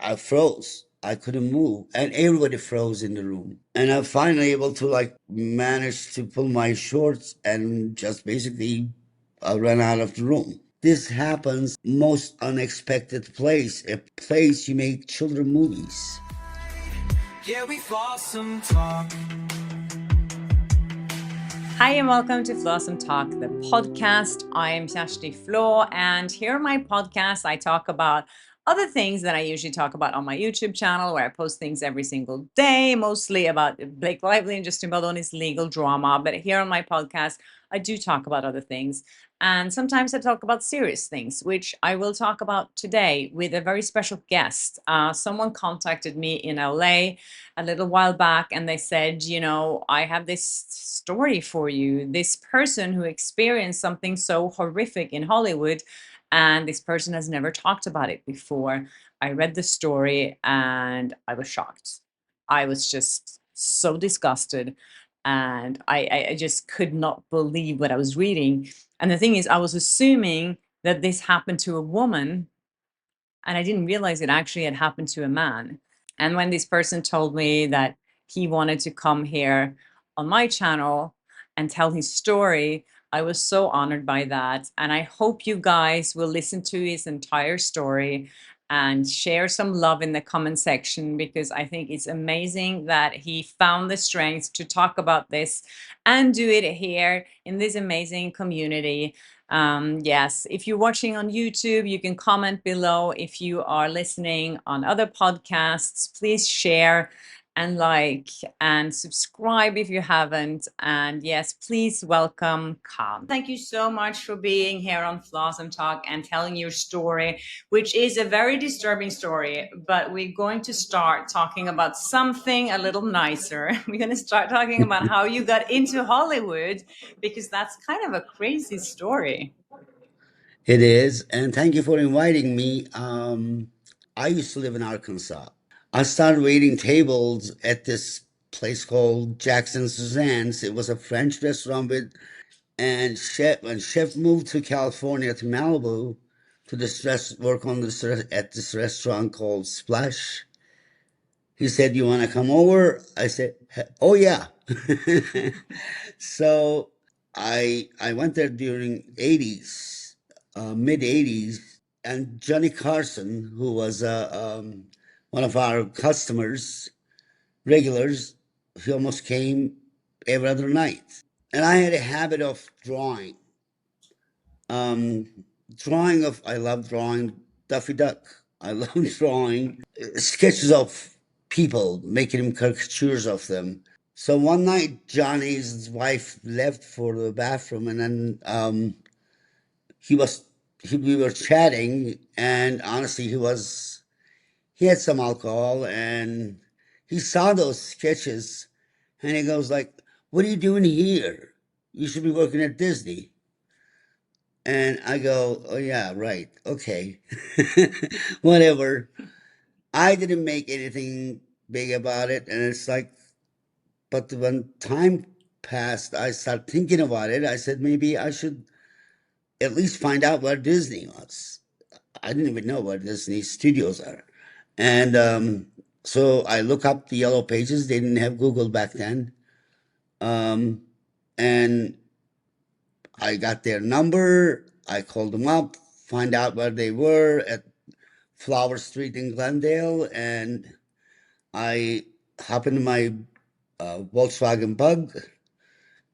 I froze. I couldn't move, and everybody froze in the room. And I'm finally able to like manage to pull my shorts and just basically run out of the room. This happens most unexpected place, a place you make children movies. Yeah, we Flawsome Talk. Hi and welcome to Flawsome Talk, the podcast. I am Shashti Flo, and here on my podcast, I talk about other things that I usually talk about on my YouTube channel, where I post things every single day, mostly about Blake Lively and Justin Baldoni's legal drama. But here on my podcast, I do talk about other things. And sometimes I talk about serious things, which I will talk about today with a very special guest. Someone contacted me in LA a little while back and they said, I have this story for you. This person who experienced something so horrific in Hollywood, and this person has never talked about it before. I read the story and I was shocked. I was just so disgusted. And I just could not believe what I was reading. And the thing is, I was assuming that this happened to a woman, and I didn't realize it actually had happened to a man. And when this person told me that he wanted to come here on my channel and tell his story, I was so honored by that. And I hope you guys will listen to his entire story and share some love in the comment section, because I think it's amazing that he found the strength to talk about this and do it here in this amazing community. Yes, if you're watching on YouTube, you can comment below. If you are listening on other podcasts, please share and like and subscribe if you haven't. And yes, please welcome Kaan. Thank you so much for being here on Flawsome Talk and telling your story, which is a very disturbing story. But we're going to start talking about something a little nicer. We're going to start talking about how you got into Hollywood, because that's kind of a crazy story. It is, and thank you for inviting me. I used to live in Arkansas. I started waiting tables at this place called Jackson Suzanne's. It was a French restaurant and when chef moved to California, to Malibu, to work on at this restaurant called Splash. He said, "You want to come over?" I said, "Oh yeah." So I went there during 80s, mid 80s, and Johnny Carson, who was one of our customers, regulars, he almost came every other night. And I had a habit of drawing. I love drawing Daffy Duck. I love drawing sketches of people, making them caricatures of them. So one night, Johnny's wife left for the bathroom, and then he was we were chatting, and honestly, he had some alcohol, and he saw those sketches, and he goes like, "What are you doing here? You should be working at Disney." And I go, "Oh yeah, right, okay." Whatever. I didn't make anything big about it, and it's like, but when time passed, I started thinking about it. I said maybe I should at least find out where Disney was. I didn't even know where Disney studios are. And so I look up the yellow pages. They didn't have Google back then. And I got their number. I called them up, find out where they were at Flower Street in Glendale. And I hop into my Volkswagen Bug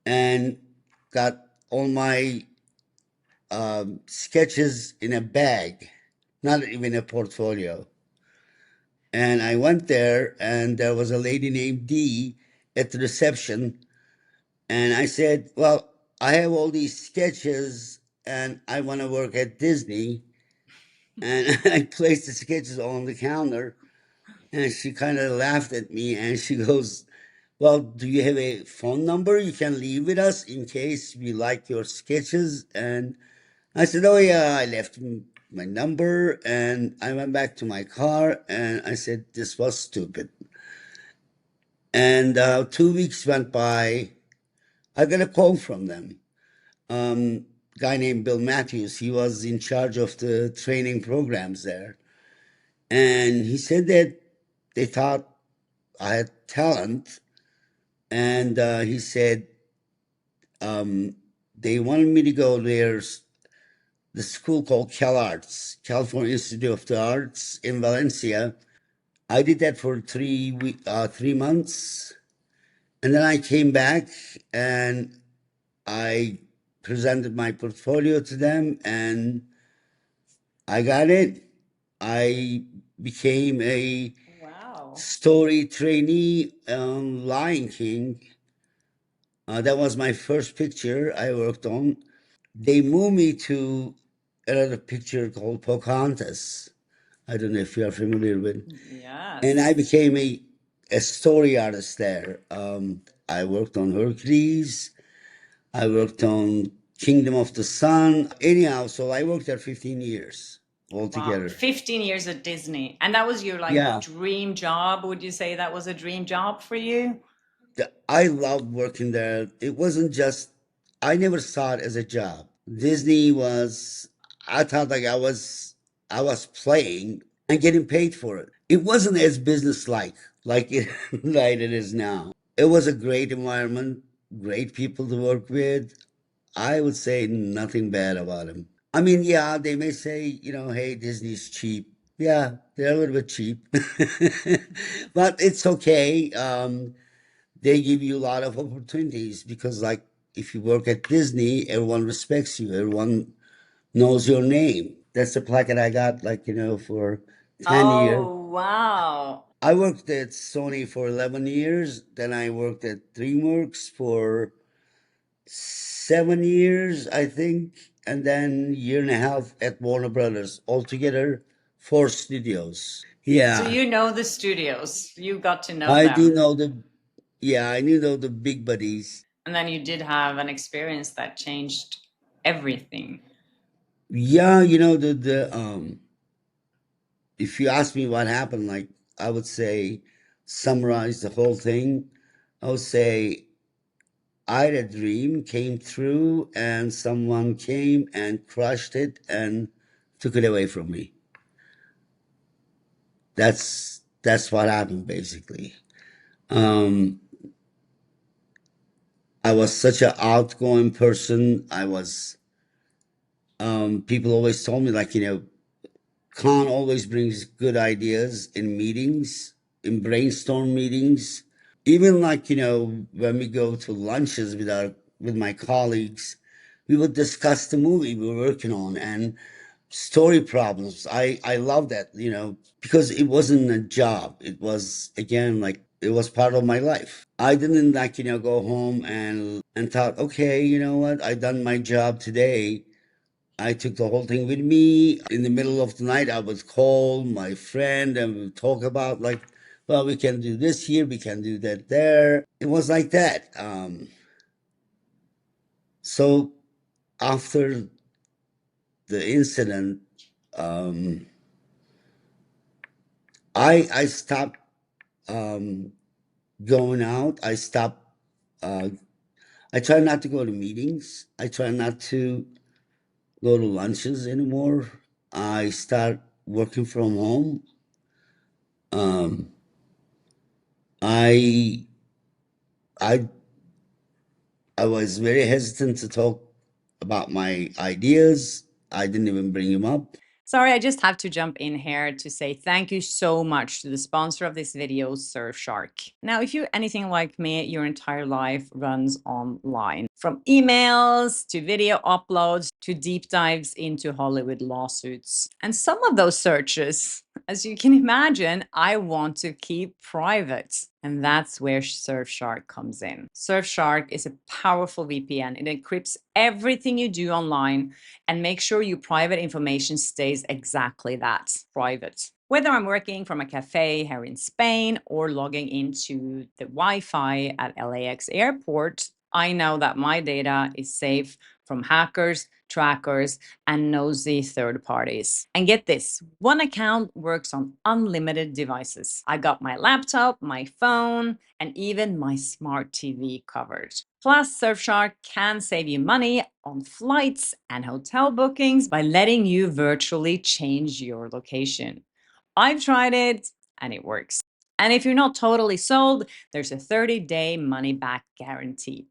and got all my sketches in a bag, not even a portfolio. And I went there, and there was a lady named Dee at the reception. And I said, "Well, I have all these sketches, and I want to work at Disney." And I placed the sketches on the counter, and she kind of laughed at me, and she goes, "Well, do you have a phone number you can leave with us in case we like your sketches?" And I said, "Oh, yeah." I left my number, and I went back to my car, and I said, "This was stupid." And 2 weeks went by. I got a call from them. Guy named Bill Matthews. He was in charge of the training programs there. And he said that they thought I had talent. And he said they wanted me to go. There's the school called CalArts, California Institute of the Arts in Valencia. I did that for 3 months. And then I came back and I presented my portfolio to them and I got it. I became a Wow. story trainee on Lion King. That was my first picture I worked on. They moved me to another picture called Pocahontas. I don't know if you are familiar with. And I Yes. became a story artist there. I worked on Hercules. I worked on Kingdom of the Sun. Anyhow, so I worked there 15 years Wow. altogether. 15 years at Disney. And that was your like Yeah. dream job. Would you say that was a dream job for you? I loved working there. It wasn't just, I never saw it as a job. Disney was, I thought like I was playing and getting paid for it. It wasn't as business-like like it, like it is now. It was a great environment, great people to work with. I would say nothing bad about them. I mean, yeah, they may say, hey, Disney's cheap. Yeah, they're a little bit cheap, but it's okay. They give you a lot of opportunities because, like, if you work at Disney, everyone respects you. Everyone knows your name. That's the plaque I got, like, for 10 years. Oh, wow. I worked at Sony for 11 years. Then I worked at DreamWorks for 7 years, I think. And then year and a half at Warner Brothers. Altogether, 4 studios. So Yeah. you know the studios. You got to know I do them. know yeah, I knew the big buddies. And then you did have an experience that changed everything. Yeah, if you ask me what happened, like I would say summarize the whole thing. I would say I had a dream, came through, and someone came and crushed it and took it away from me. That's what happened basically. Um I was such an outgoing person. I was people always told me like, Khan always brings good ideas in meetings, in brainstorm meetings. Even like, when we go to lunches with my colleagues, we would discuss the movie we were working on and story problems. I love that, because it wasn't a job. It was again like it was part of my life. I didn't like, go home and thought, okay, you know what? I done my job today. I took the whole thing with me. In the middle of the night, I would call my friend and we would talk about like, well, we can do this here, we can do that there. It was like that. So after the incident, um, I stopped going out. I stopped. Uh, I try not to go to meetings. I try not to go to lunches anymore. I start working from home. Um, I I I was very hesitant to talk about my ideas. I didn't even bring them up. Sorry, I just have to jump in here to say thank you so much to the sponsor of this video, Surfshark. Now, if you're anything like me, your entire life runs online. From emails to video uploads to deep dives into Hollywood lawsuits. And some of those searches, as you can imagine, I want to keep private. And that's where Surfshark comes in. Surfshark is a powerful VPN. It encrypts everything you do online and make sure your private information stays exactly that, private. Whether I'm working from a cafe here in Spain or logging into the Wi-Fi at LAX airport, I know that my data is safe from hackers, trackers, and nosy third parties. And get this, one account works on unlimited devices. I got my laptop, my phone, and even my smart TV covered. Plus, Surfshark can save you money on flights and hotel bookings by letting you virtually change your location. I've tried it and it works. And if you're not totally sold, there's a 30-day money back guaranteed.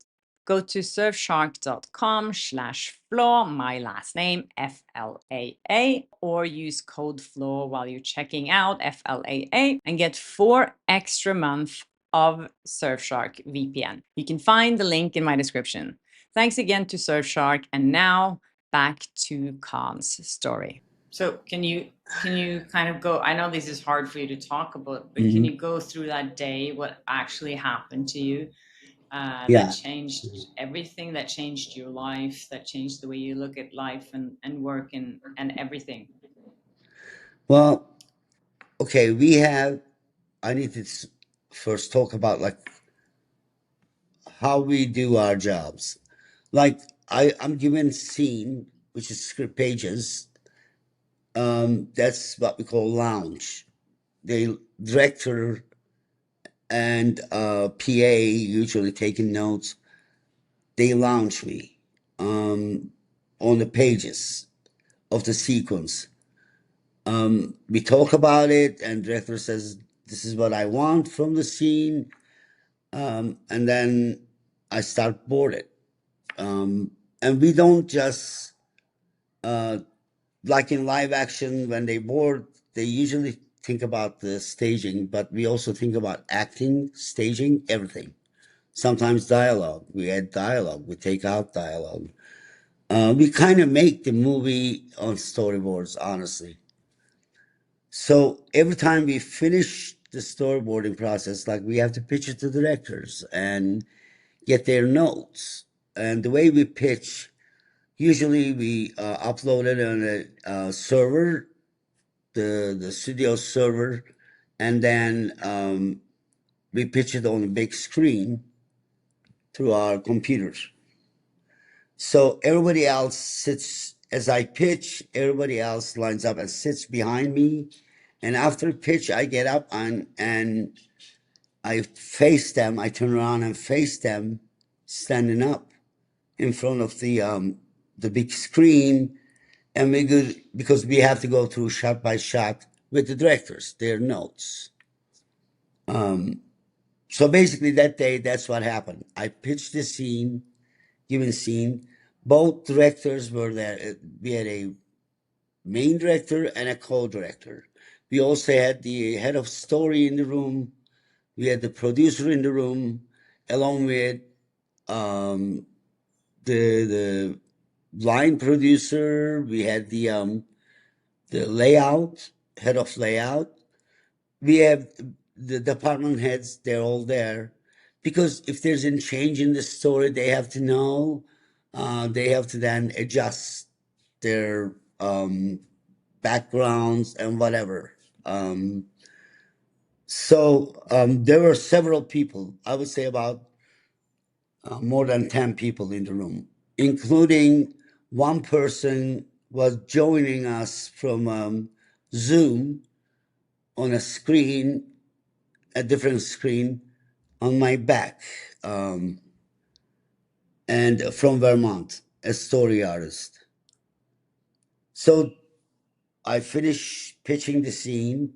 Go to surfshark.com/flaw, my last name, FLAA, or use code FLAW while you're checking out, FLAA, and get 4 extra months of Surfshark VPN. You can find the link in my description. Thanks again to Surfshark, and now back to Kaan's story. So can you kind of go, I know this is hard for you to talk about, but can you go through that day, what actually happened to you that Yeah. changed everything, that changed your life, that changed the way you look at life and work and everything? Well, okay, I need to first talk about like how we do our jobs. Like I'm given a scene, which is script pages. That's what we call lounge. The director and PA usually taking notes. They launch me on the pages of the sequence. We talk about it, and director says, "This is what I want from the scene," and then I start board it. And we don't just like in live action when they board, they usually think about the staging, but we also think about acting, staging, everything. Sometimes dialogue. We add dialogue. We take out dialogue. We kind of make the movie on storyboards, honestly. So every time we finish the storyboarding process, like we have to pitch it to directors and get their notes. And the way we pitch, usually we upload it on a server, the studio server, and then we pitch it on a big screen through our computers. So everybody else sits, as I pitch, everybody else lines up and sits behind me. And after pitch, I get up and I face them. I turn around and face them, standing up in front of the big screen. And we go, because we have to go through shot by shot with the directors, their notes. So basically that day, that's what happened. I pitched the scene, given scene. Both directors were there. We had a main director and a co-director. We also had the head of story in the room. We had the producer in the room, along with the line producer. We had the layout, head of layout. We have the department heads. They're all there because if there's a change in the story, they have to know. They have to then adjust their backgrounds and whatever. So there were several people. I would say about more than 10 people in the room, including one person was joining us from Zoom on a screen, a different screen on my back, and from Vermont, a story artist. So I finish pitching the scene.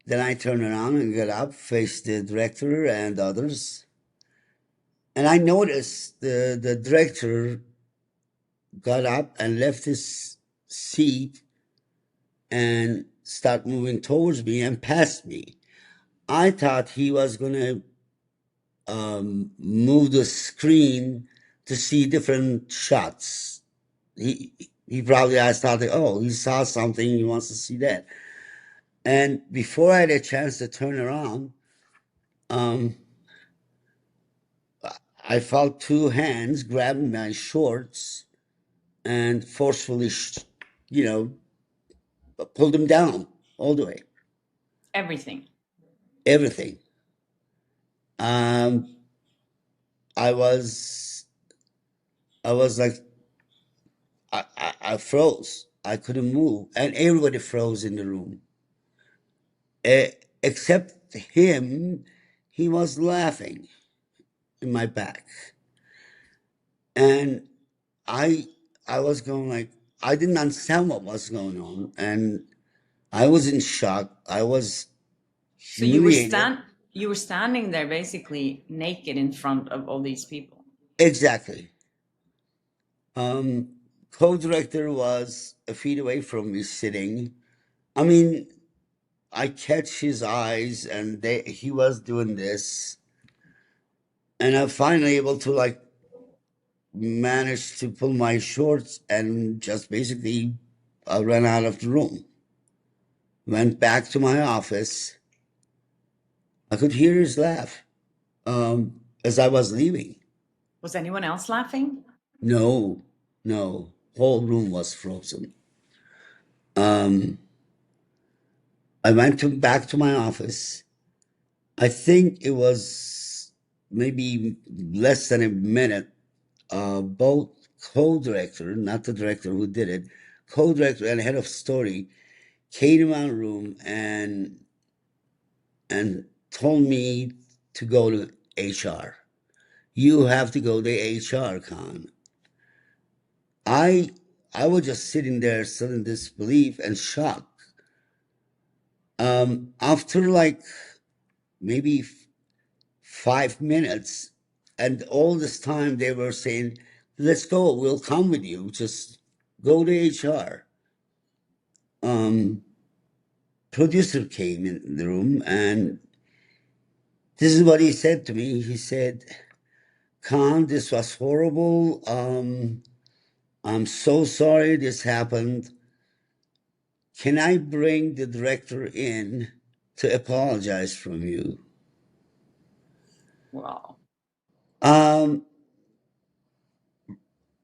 Then I turn around and get up, face the director and others. And I noticed the director got up and left his seat and start moving towards me and past me. I thought he was going to move the screen to see different shots. He probably, I thought, oh, he saw something, he wants to see that. And before I had a chance to turn around, I felt two hands grabbing my shorts and forcefully, pulled them down all the way. Everything. Everything. Um, I was like, I froze. I couldn't move, and everybody froze in the room, except him. He was laughing in my back, and I, I was going like, I didn't understand what was going on, and I was in shock. I was So you were humiliated. standing there basically naked in front of all these people. Exactly. Um, Co-director was a feet away from me sitting. I mean, I catch his eyes and he was doing this. And I'm finally able to like manage to pull my shorts and just basically ran out of the room. Went back to my office. I could hear his laugh as I was leaving. Was anyone else laughing? No, no, whole room was frozen. Um, I went back to my office. I think it was maybe less than a minute. Both co-director, not the director who did it, co-director and head of story came to my room and told me to go to HR. You have to go to HR, Khan. I I was just sitting there still in disbelief and shock. After like maybe 5 minutes, and all this time they were saying, "Let's go. We'll come with you. Just go to HR." Producer came in the room, and this is what he said to me. He said, "Khan, this was horrible. I'm so sorry this happened. Can I bring the director in to apologize from you?" Wow.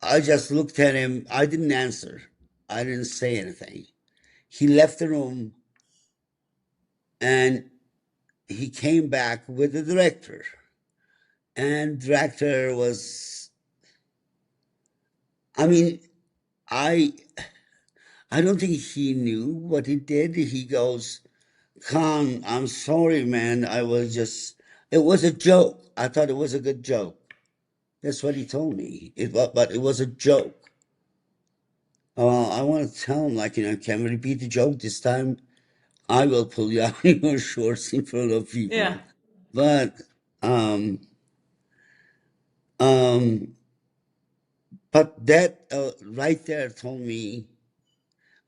I just looked at him. I didn't answer. I didn't say anything. He left the room and he came back with the director. And director was, I mean, I I don't think he knew what he did. He goes, "Khan, I'm sorry, man. It was a joke. I thought it was a good joke." That's what he told me. But it was a joke. I want to tell him, like, can we repeat the joke this time? I will pull you out of your shorts in front of Yeah. people. But, um, um, but that right there told me.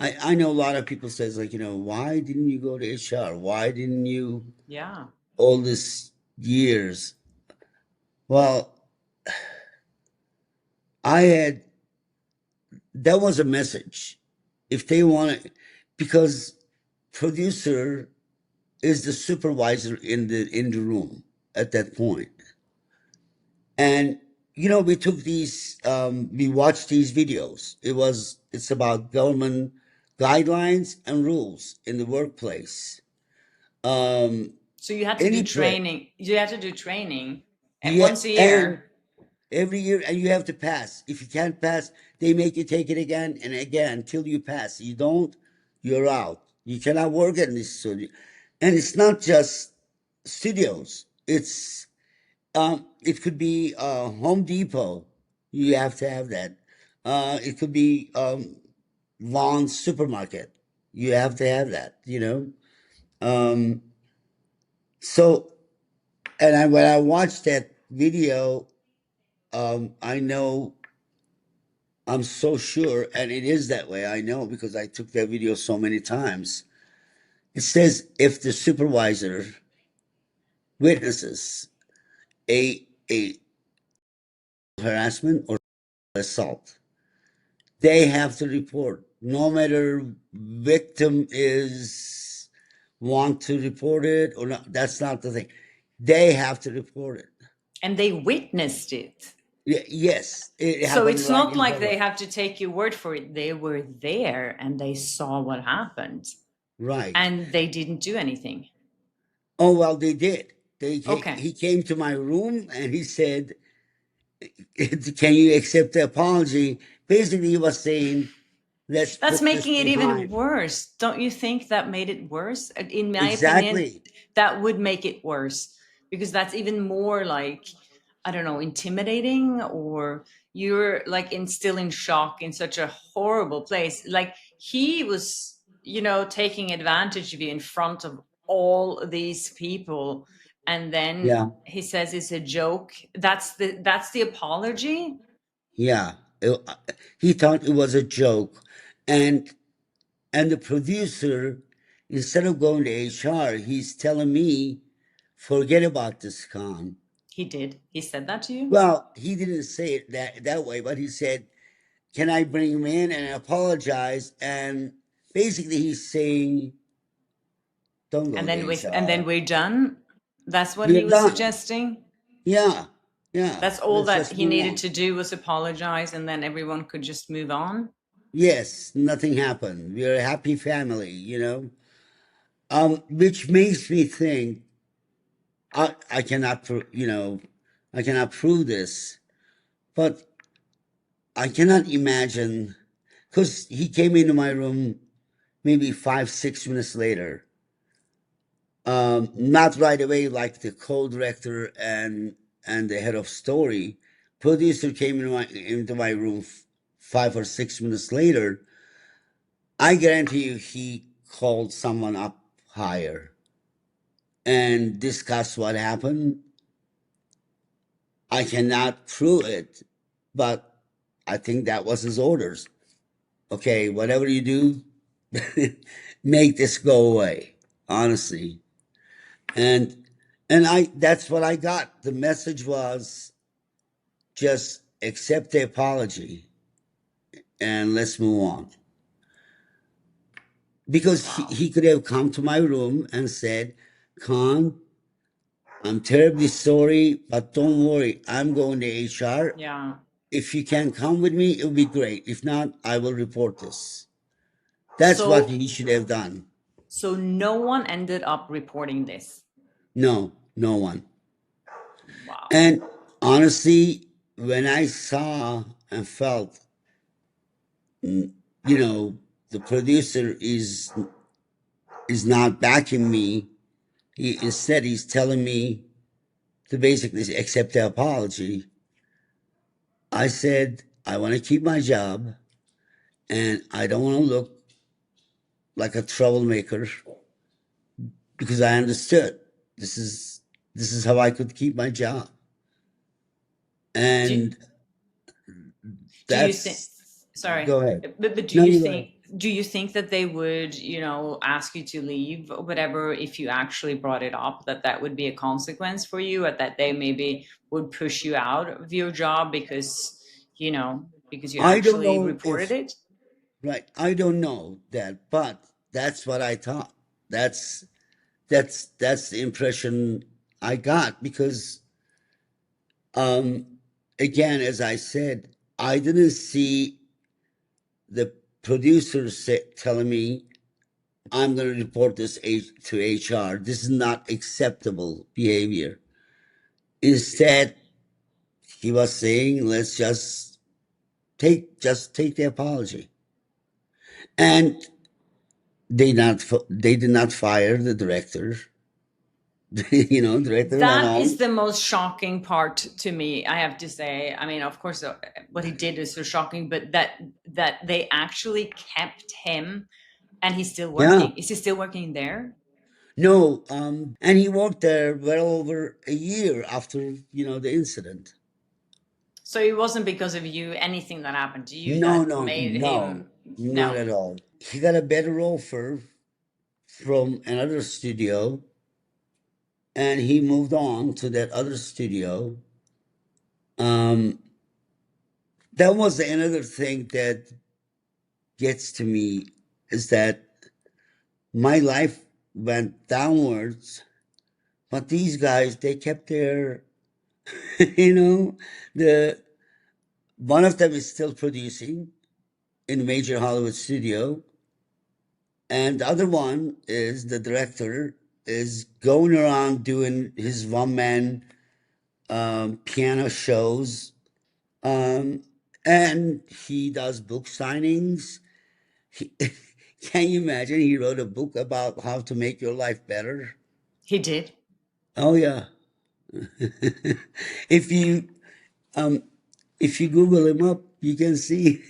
I know a lot of people says like, why didn't you go to HR? Why didn't you Yeah. all this years? Well, I had that was a message. If they want it, because producer is the supervisor in the room at that point. And we took these we watched these videos. It's about government guidelines and rules in the workplace. Um So you had to do any place. training. You had to do training Yeah, once a and year. every year, and you have to pass. If you can't pass, they make you take it again and again until you pass. You don't, you're out. You cannot work in this studio. And it's not just studios. It could be Home Depot. You have to have that. It could be Vaughn's supermarket. You have to have that. Um, so, when I watched that video, I know, I'm so sure, and it is that way. I know because I took that video so many times. It says if the supervisor witnesses a harassment or assault, they have to report. No matter victim is want to report it or not, that's not the thing. They have to report it. And they witnessed it. Yes, it So happened it's right not in like front they of. have to take your word for it. They were there and they saw what happened Right. and they didn't do anything. Oh well, they did. Okay. He came to my room and he said, "Can you accept the apology?" Basically, he was saying, "Let's That's put this making it even behind." worse. Don't you think that made it worse? In my opinion, Exactly. that would make it worse because that's even more like, I don't know, intimidating, or you're like still in shock in such a horrible place. Like he was. taking advantage of you in front of all these people, and then Yeah, he says it's a joke. That's the apology. yeah. He thought it was a joke, and the producer, instead of going to HR, he's telling me, forget about this, Khan. He said that to you. Well, he didn't say it that way, but he said, "Can I bring him in and apologize?" And basically, he's saying, "Don't go And to then HR. we're done. That's what he We're was done." suggesting. Yeah, yeah. That's all Let's that just he move needed on. to do, was apologize, and then everyone could just move on. Yes, nothing happened. We're a happy family, you know. Which makes me think I cannot, I cannot prove this, but I cannot imagine, because he came into my room maybe 5, 6 minutes later. Not right away, like the co-director and the head of story. Producer came into my room 5 or 6 minutes later. I guarantee you, he called someone up higher and discussed what happened. I cannot prove it, but I think that was his orders. Okay, whatever you do, make this go away. Honestly, and I that's what I got. The message was just accept the apology and let's move on. Because Wow. he could have come to my room and said, Khan, I'm terribly sorry, but don't worry, I'm going to HR. Yeah. If you can come with me, it would be great. If not, I will report this. That's what So he should have done. so no one ended up reporting this. No, no one. Wow. And honestly, when I saw and felt, you know, the producer is not backing me, instead he's telling me to basically accept the apology. I said, I want to keep my job and I don't want to look like a troublemaker, because I understood this is how I could keep my job. Do And do you think, that's, sorry, go ahead. but No, you go ahead. do you think that they would, ask you to leave or whatever if you actually brought it up, that would be a consequence for you, or that they maybe would push you out of your job because you I don't actually know reported if, it? right, I don't know that, but that's what I thought. That's that's the impression I got, because um again, as I said, I didn't see the producer telling me, I'm going to report this to HR. This is not acceptable behavior. Instead, he was saying, let's just take the apology. And they did not fire the director, director at That all. is the most shocking part to me, I have to say. I mean, of course, what he did is so shocking, but that they actually kept him, and he's still Yeah. working. Is he still working there? No, and he worked there well over a year after, the incident. So it wasn't because of you, anything that happened to you, No, that no, made no, him. not No. at all. He got a better offer from another studio, and he moved on to that other studio. Um, that was another thing that gets to me, is that my life went downwards, but these guys, they kept their, the one of them is still producing in a major Hollywood studio, and the other one is the director is going around doing his one man piano shows, um, and he does book signings. He, can you imagine? He wrote a book about how to make your life better. He did. Oh yeah. if you um, if you Google him up, you can see.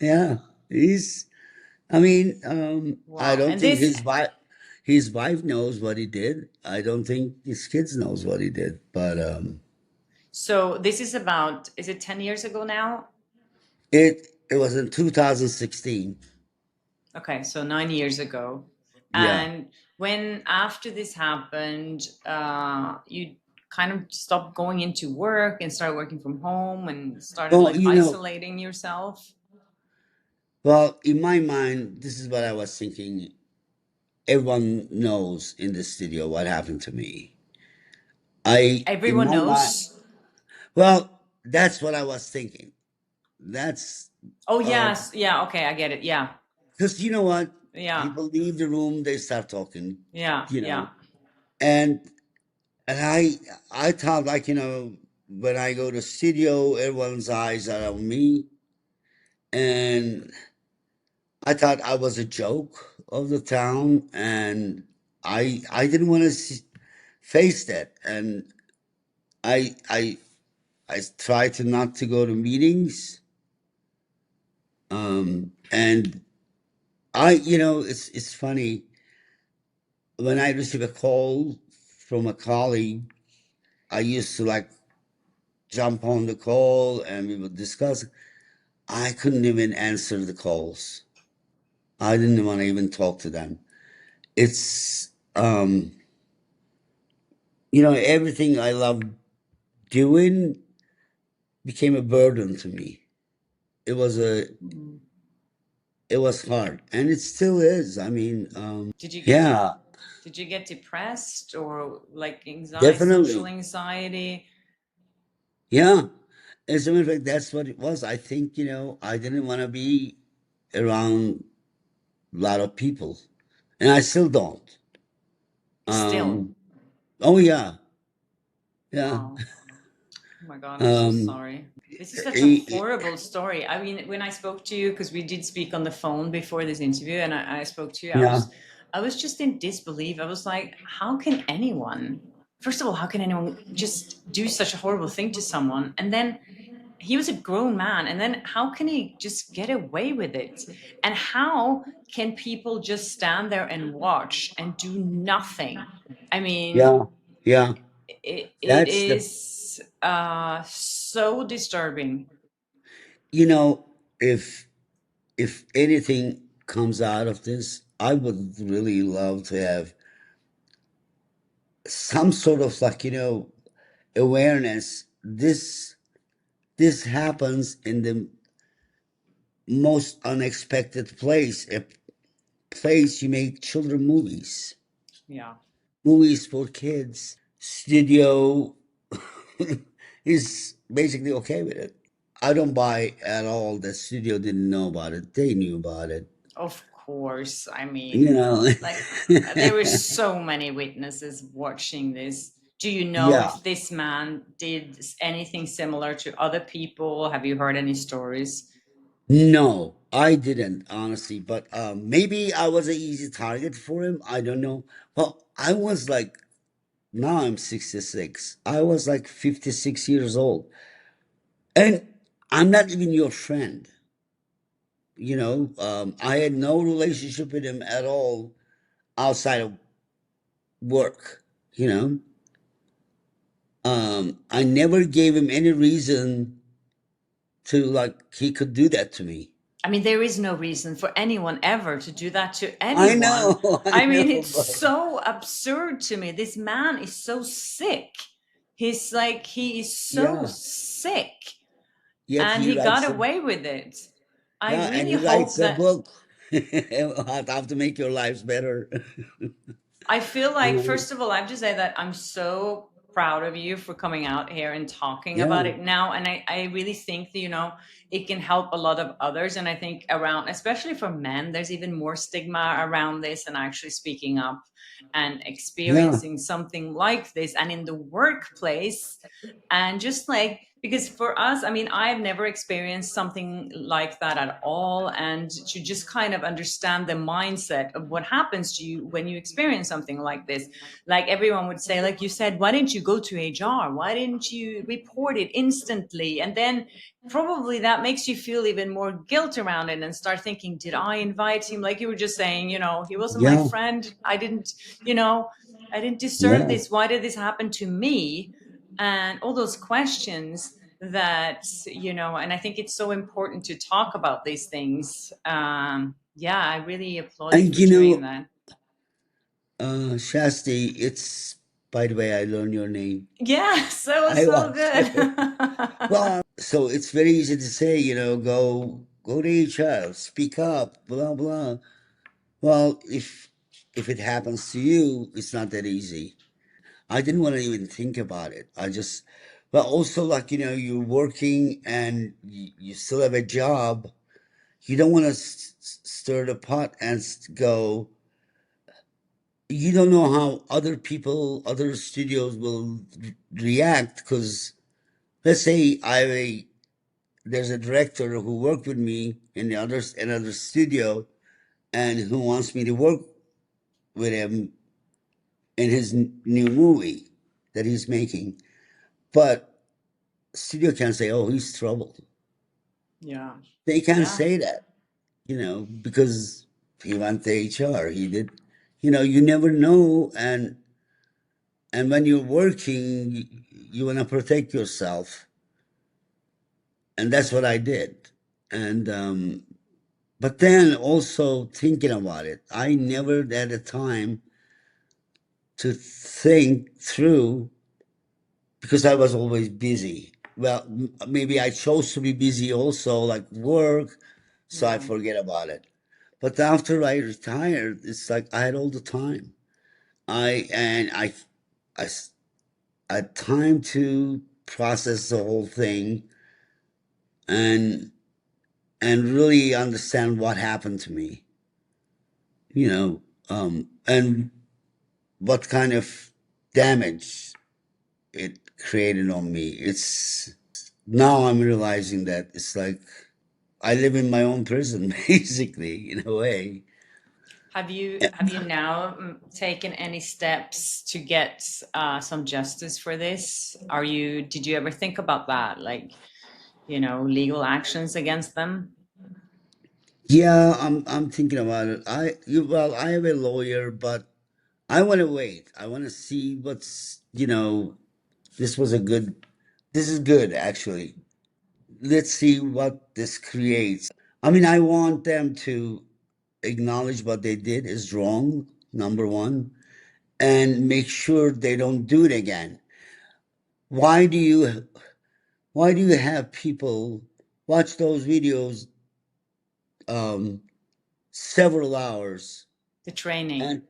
Yeah, he's I mean, I Wow. don't And think this, his wife knows what he did. I don't think his kids knows what he did. But so this is about, is it 10 years ago now? it was in 2016. Okay, so 9 years ago. Yeah. And when after this happened, you kind of stopped going into work and started working from home and started Well, like isolating yourself. well, in my mind, this is what I was thinking. Everyone knows in the studio what happened to me. In Everyone my mind, knows. well, that's what I was thinking. That's Oh, uh, yes. Yeah. Okay. I get it. Yeah. because you know what? Yeah. People leave the room, they start talking, Yeah. you Yeah. know, and and I thought like when I go to studio, everyone's eyes are on me, and I thought I was a joke of the town, and I didn't want to face that, and I I I tried to not to go to meetings, and it's funny when I receive a call from a colleague. I used to like jump on the call and we would discuss. I couldn't even answer the calls. I didn't want to even talk to them. It's everything I love doing became a burden to me. It was a Mm. it was hard, and it still is. I mean, Did you get yeah, did you get depressed or like anxiety, social definitely, anxiety? yeah. As a matter of fact, that's what it was. I think I didn't want to be around a lot of people, and I still don't. Still. Um, oh yeah, yeah. Wow. Oh my God, I'm so Um, sorry. This is such a eh, horrible story. I mean, when I spoke to you, because we did speak on the phone before this interview, and I spoke to you, yeah, I was just in disbelief. I was like, how can anyone, first of all, how can anyone just do such a horrible thing to someone? And then he was a grown man, and then how can he just get away with it? And how can people just stand there and watch and do nothing? I mean, yeah, yeah. it That's the is so disturbing. you know if anything comes out of this, I would really love to have some sort of like awareness. This happens in the most unexpected place, a place you make children movies, Yeah. movies for kids. Studio is basically okay with it. I don't buy at all that studio didn't know about it. They knew about it. Of course. I You mean, know. like there were so many witnesses watching this. Do you know Yeah. if this man did anything similar to other people? Have you heard any stories? No, I didn't, honestly. But maybe I was an easy target for him. I don't know. Well, I was like, now I'm 66. I was like 56 years old. And I'm not even your friend. I had no relationship with him at all outside of work. You know, I never gave him any reason to like he could do that to me. I mean, there is no reason for anyone ever to do that to I anyone. know, I I mean, know, it's but so absurd to me. This man is so sick. He's like, he is so yeah. sick, Yet and he he got writes a away with it. I yeah, and really he hope writes a that, book how to make your lives better. I feel You like, know? first of all, I have to say that I'm so proud of you for coming out here and talking about Yeah, it now. And I really think that, it can help a lot of others. And I think around, especially for men, there's even more stigma around this and actually speaking up and yeah, experiencing something like this and in the workplace. And just like because for us, I mean, I've never experienced something like that at all. And to just kind of understand the mindset of what happens to you when you experience something like this, like everyone would say, like you said, why didn't you go to HR? Why didn't you report it instantly? And then probably that makes you feel even more guilt around it and start thinking, did I invite him? Like you were just saying, he wasn't my Yeah, friend. I didn't, you know, I didn't deserve yeah. this. Why did this happen to me? And all those questions that, and I think it's so important to talk about these things. Yeah, I really applaud you And for doing that. Shasti, it's, by the way, I learned your name. Yeah, I so was. good. So it's very easy to say, go to HR, speak up, blah blah. Well, if it happens to you, it's not that easy. I didn't want to even think about it. But also, like, you're working and you still have a job. You don't want to stir the pot and go. You don't know how other studios will react, because let's say there's a director who worked with me in another studio, and who wants me to work with him in his new movie that he's making. But studio can't say, "Oh, he's trouble." Yeah, They can't yeah. say that, because he went to HR. He did. You never know, and when you're working, you want to protect yourself, and that's what I did. And but then also thinking about it, I never had a time to think through, because I was always busy. Well, maybe I chose to be busy also, like work, so I Yeah. forget about it. But after I retired, it's like I had all the time. I and I s- I had time to process the whole thing, and really understand what happened to me. And what kind of damage it created on me. It's Now I'm realizing that it's like I live in my own prison, basically, in a way. Have you now taken any steps to get some justice for this? Did you ever think about that? Like, legal actions against them? Yeah, I'm thinking about it. Well, I have a lawyer, but I want to wait. I want to see this was a good. This is good, actually. Let's see what this creates. I mean, I want them to acknowledge what they did is wrong, number one, and make sure they don't do it again. Why do you why do you have people watch those videos um several hours, The training. and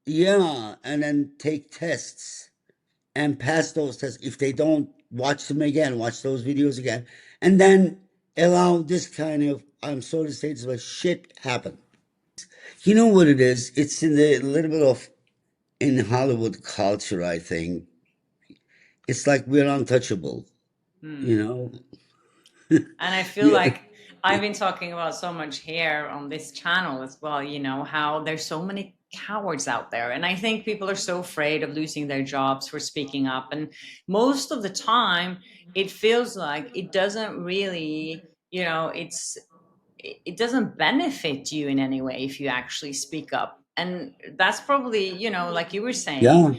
yeah, and then take tests and pass those tests? If they don't, watch them again, watch those videos again, and then allow this kind of, I'm sorry to say this, but shit happen. You know what it is? It's in the little bit of in Hollywood culture, I think. It's like we're untouchable, Hmm. you know? And I feel Yeah. like I've been talking about so much here on this channel as well, how there's so many cowards out there. And I think people are so afraid of losing their jobs for speaking up. And most of the time, it feels like it doesn't really, it doesn't benefit you in any way if you actually speak up. And that's probably, like you were saying, Yeah,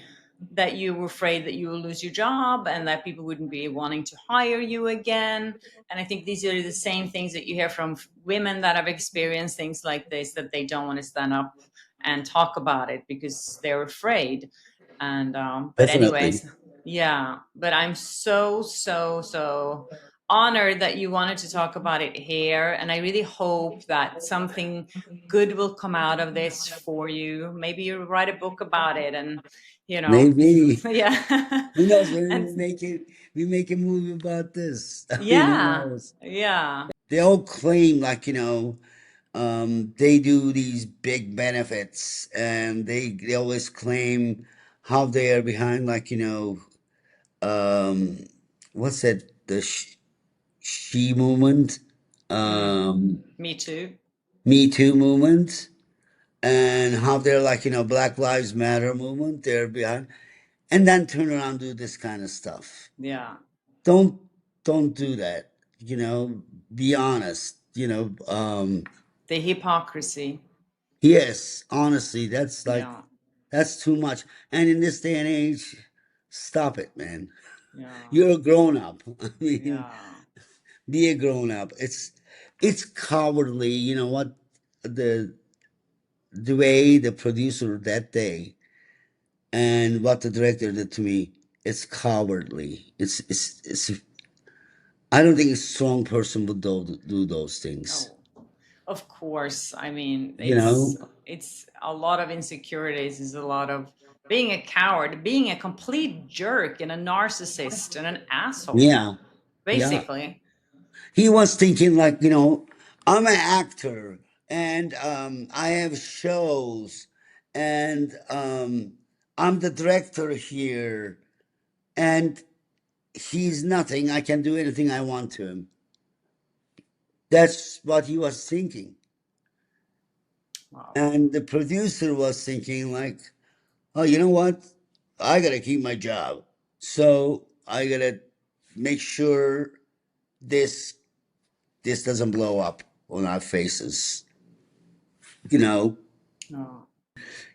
that you were afraid that you will lose your job and that people wouldn't be wanting to hire you again. And I think these are the same things that you hear from women that have experienced things like this, that they don't want to stand up and talk about it because they're afraid. And but definitely. anyways, yeah, but I'm so so so honored that you wanted to talk about it here, and I really hope that something good will come out of this for you. Maybe you write a book about it, and Maybe. yeah. Who knows? Maybe And we make a movie about this. I mean, who yeah, knows? yeah, They all claim, like, they do these big benefits, and they always claim how they are behind, like, what's that? the she movement, Me too. Me Too movement, and how they're like, Black Lives Matter movement, they're behind, and then turn around and do this kind of stuff. Yeah. Don't don't do that. Be honest. The hypocrisy. Yes, honestly, Yeah. that's too much. And in this day and age, stop it, man. Yeah. You're a grown up. I mean, Yeah. be a grown up. It's cowardly. You know what? The the way the producer that day and what the director did to me, it's cowardly. It's I don't think a strong person would do those things. Oh, of course. I mean, You know? it's a lot of insecurities, is a lot of being a coward, being a complete jerk and a narcissist and an asshole, Yeah. Yeah. basically. He was thinking like, I'm an actor and I have shows and I'm the director here and he's nothing. I can do anything I want to him. That's what he was thinking. Wow. And the producer was thinking like, oh, you know what? I gotta keep my job. So I gotta make sure this this doesn't blow up on our faces. You know, Oh,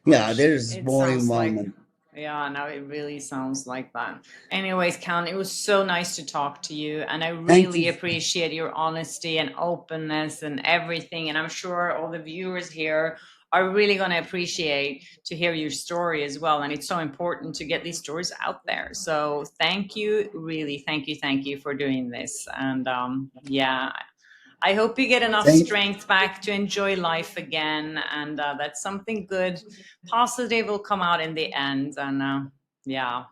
yeah, gosh. there's It more sounds like, involvement. yeah, no, it really sounds like that. Anyways, Kaan, it was so nice to talk to you, and I Thank really you. appreciate your honesty and openness and everything. And I'm sure all the viewers here are really going to appreciate to hear your story as well. And it's so important to get these stories out there. So thank you, really, thank you for doing this. And yeah, I hope you get enough Thank. strength back to enjoy life again, and that something good, positive will come out in the end. And yeah,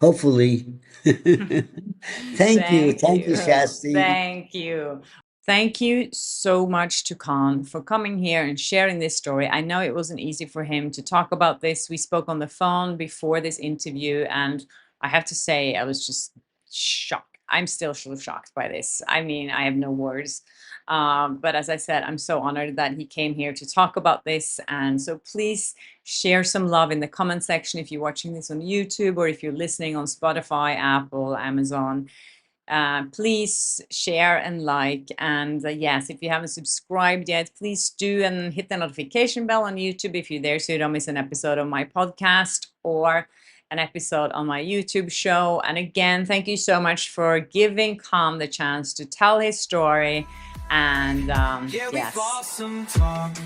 Hopefully. Thank you. thank Thank you, you, Shasti. thank you. Thank you so much to Khan for coming here and sharing this story. I know it wasn't easy for him to talk about this. We spoke on the phone before this interview, and I have to say, I was just shocked. I'm still sort of shocked by this. I mean, I have no words. But as I said, I'm so honored that he came here to talk about this. And so please share some love in the comment section if you're watching this on YouTube or if you're listening on Spotify, Apple, Amazon. Please share and like. And yes, if you haven't subscribed yet, please do and hit the notification bell on YouTube if you're there so you don't miss an episode of my podcast or an episode on my YouTube show. And again, thank you so much for giving Kam the chance to tell his story. And Yeah, we yes. fought some talk.